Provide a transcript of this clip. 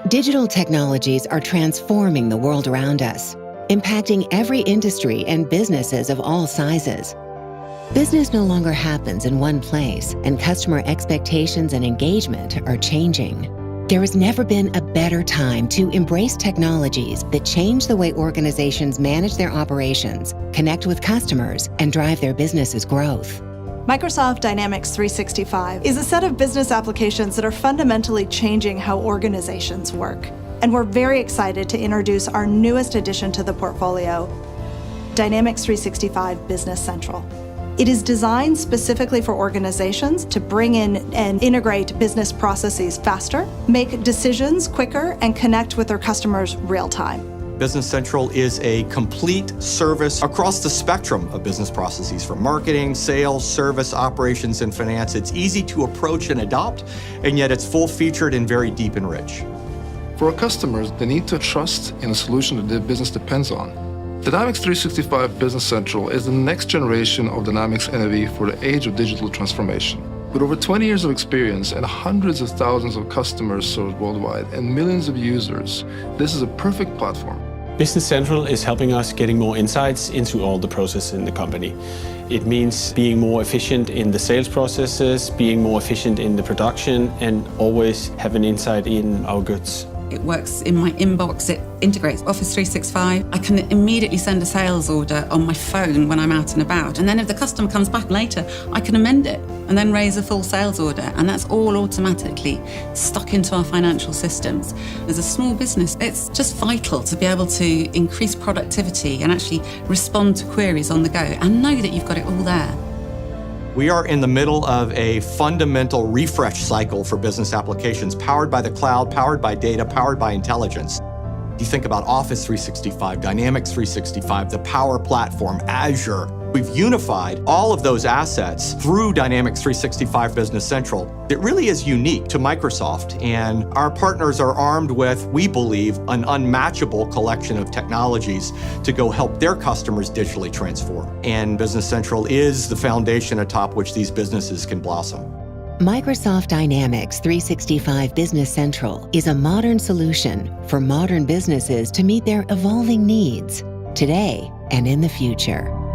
Digital technologies are transforming the world around us, impacting every industry and businesses of all sizes. Business no longer happens in one place, and customer expectations and engagement are changing. There has never been a better time to embrace technologies that change the way organizations manage their operations, connect with customers, and drive their business's growth. Microsoft Dynamics 365 is a set of business applications that are fundamentally changing how organizations work. And we're very excited to introduce our newest addition to the portfolio, Dynamics 365 Business Central. It is designed specifically for organizations to bring in and integrate business processes faster, make decisions quicker, and connect with their customers real time. Business Central is a complete service across the spectrum of business processes, from marketing, sales, service, operations, and finance. It's easy to approach and adopt, and yet it's full-featured and very deep and rich. For our customers, they need to trust in a solution that their business depends on. Dynamics 365 Business Central is the next generation of Dynamics NAV for the age of digital transformation. With over 20 years of experience and hundreds of thousands of customers served worldwide and millions of users, this is a perfect platform. Business Central is helping us getting more insights into all the processes in the company. It means being more efficient in the sales processes, being more efficient in the production, and always have an insight in our goods. It works in my inbox, it integrates Office 365. I can immediately send a sales order on my phone when I'm out and about. And then if the customer comes back later, I can amend it and then raise a full sales order. And that's all automatically stuck into our financial systems. As a small business, it's just vital to be able to increase productivity and actually respond to queries on the go and know that you've got it all there. We are in the middle of a fundamental refresh cycle for business applications, powered by the cloud, powered by data, powered by intelligence. You think about Office 365, Dynamics 365, the Power Platform, Azure. We've unified all of those assets through Dynamics 365 Business Central. It really is unique to Microsoft, and our partners are armed with, we believe, an unmatchable collection of technologies to go help their customers digitally transform. And Business Central is the foundation atop which these businesses can blossom. Microsoft Dynamics 365 Business Central is a modern solution for modern businesses to meet their evolving needs today and in the future.